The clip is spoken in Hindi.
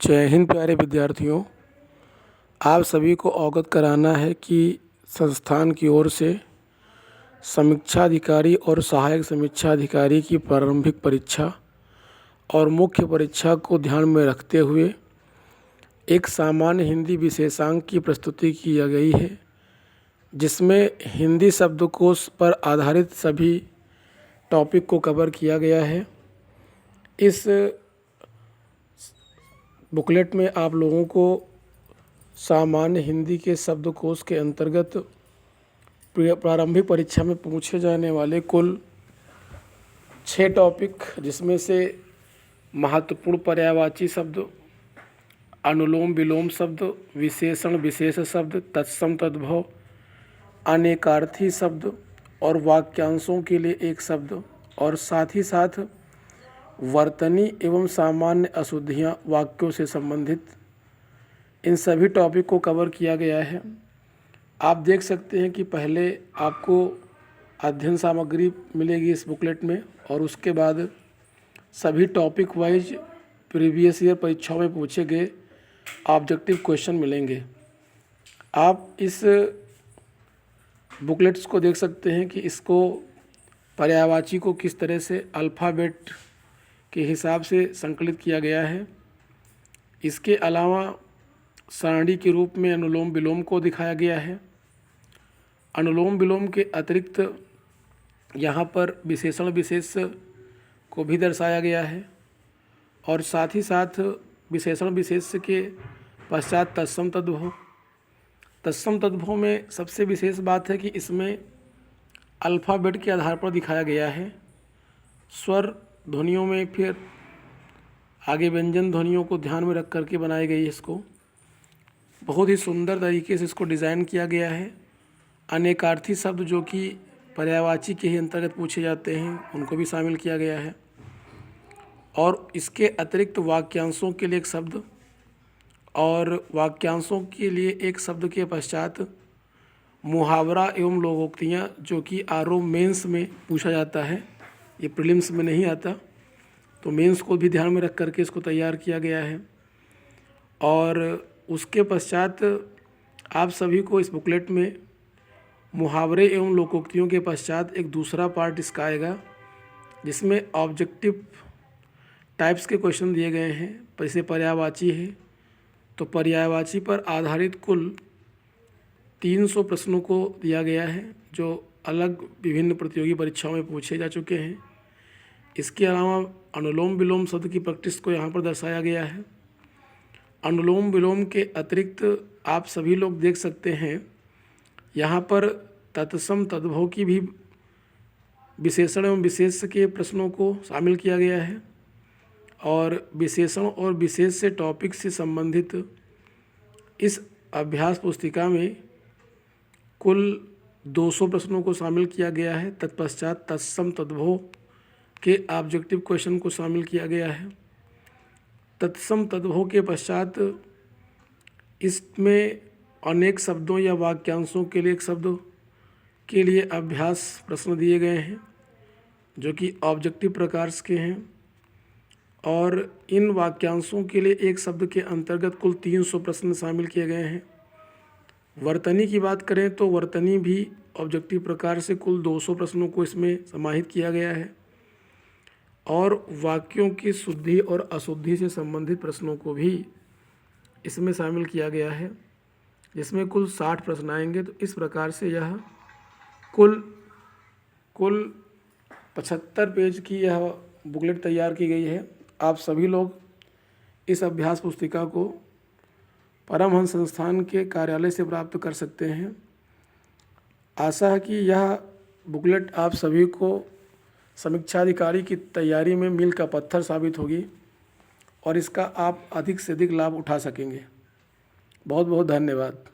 जय हिंद प्यारे विद्यार्थियों। आप सभी को अवगत कराना है कि संस्थान की ओर से समीक्षा अधिकारी और सहायक समीक्षा अधिकारी की प्रारंभिक परीक्षा और मुख्य परीक्षा को ध्यान में रखते हुए एक सामान्य हिंदी विशेषांक की प्रस्तुति की गई है, जिसमें हिंदी शब्दकोश पर आधारित सभी टॉपिक को कवर किया गया है। इस बुकलेट में आप लोगों को सामान्य हिंदी के शब्दकोश के अंतर्गत प्रारंभिक परीक्षा में पूछे जाने वाले कुल 6 टॉपिक, जिसमें से महत्वपूर्ण पर्यायवाची शब्द, अनुलोम विलोम शब्द, विशेषण विशेष शब्द, तत्सम तद्भव, अनेकार्थी शब्द और वाक्यांशों के लिए एक शब्द, और साथ ही साथ वर्तनी एवं सामान्य अशुद्धियाँ वाक्यों से संबंधित, इन सभी टॉपिक को कवर किया गया है। आप देख सकते हैं कि पहले आपको अध्ययन सामग्री मिलेगी इस बुकलेट में, और उसके बाद सभी टॉपिक वाइज प्रीवियस ईयर परीक्षाओं में पूछे गए ऑब्जेक्टिव क्वेश्चन मिलेंगे। आप इस बुकलेट्स को देख सकते हैं कि इसको पर्यायवाची को किस तरह से अल्फ़ाबेट के हिसाब से संकलित किया गया है। इसके अलावा सारणी के रूप में अनुलोम विलोम को दिखाया गया है। अनुलोम विलोम के अतिरिक्त यहाँ पर विशेषण विशेष को भी दर्शाया गया है, और साथ ही साथ विशेषण विशेष के पश्चात तत्सम तद्भव। तत्सम तद्भव में सबसे विशेष बात है कि इसमें अल्फ़ाबेट के आधार पर दिखाया गया है। स्वर ध्वनियों में फिर आगे व्यंजन ध्वनियों को ध्यान में रख करके बनाई गई है। इसको बहुत ही सुंदर तरीके से इसको डिज़ाइन किया गया है। अनेकार्थी शब्द जो कि पर्यायवाची के ही अंतर्गत पूछे जाते हैं, उनको भी शामिल किया गया है, और इसके अतिरिक्त वाक्यांशों के लिए एक शब्द, और वाक्यांशों के लिए एक शब्द के पश्चात मुहावरा एवं लोकोक्तियाँ, जो कि आरओ मेंस में पूछा जाता है, ये प्रीलिम्स में नहीं आता, तो मेंस को भी ध्यान में रख करके इसको तैयार किया गया है। और उसके पश्चात आप सभी को इस बुकलेट में मुहावरे एवं लोकोक्तियों के पश्चात एक दूसरा पार्ट इसका आएगा, जिसमें ऑब्जेक्टिव टाइप्स के क्वेश्चन दिए गए हैं। जैसे पर्यायवाची है, तो पर्यायवाची पर आधारित कुल 300 प्रश्नों को दिया गया है, जो अलग विभिन्न प्रतियोगी परीक्षाओं में पूछे जा चुके हैं। इसके अलावा अनुलोम विलोम शब्द की प्रैक्टिस को यहाँ पर दर्शाया गया है। अनुलोम विलोम के अतिरिक्त आप सभी लोग देख सकते हैं यहाँ पर तत्सम तद्भव की भी विशेषण एवं विशेष के प्रश्नों को शामिल किया गया है, और विशेषण और विशेष से टॉपिक से संबंधित इस अभ्यास पुस्तिका में कुल 200 प्रश्नों को शामिल किया गया है। तत्पश्चात तत्सम तद्भव के ऑब्जेक्टिव क्वेश्चन को शामिल किया गया है। तत्सम तद्भव के पश्चात इसमें अनेक शब्दों या वाक्यांशों के लिए एक शब्द के लिए अभ्यास प्रश्न दिए गए हैं, जो कि ऑब्जेक्टिव प्रकार के हैं, और इन वाक्यांशों के लिए एक शब्द के अंतर्गत कुल 300 प्रश्न शामिल किए गए हैं। वर्तनी की बात करें तो वर्तनी भी ऑब्जेक्टिव प्रकार से कुल 200 प्रश्नों को इसमें समाहित किया गया है, और वाक्यों की शुद्धि और अशुद्धि से संबंधित प्रश्नों को भी इसमें शामिल किया गया है, जिसमें कुल 60 प्रश्न आएंगे। तो इस प्रकार से यह कुल 75 पेज की यह बुकलेट तैयार की गई है। आप सभी लोग इस अभ्यास पुस्तिका को परमहंस संस्थान के कार्यालय से प्राप्त कर सकते हैं। आशा है कि यह बुकलेट आप सभी को समीक्षा अधिकारी की तैयारी में मील का पत्थर साबित होगी, और इसका आप अधिक से अधिक लाभ उठा सकेंगे। बहुत बहुत धन्यवाद।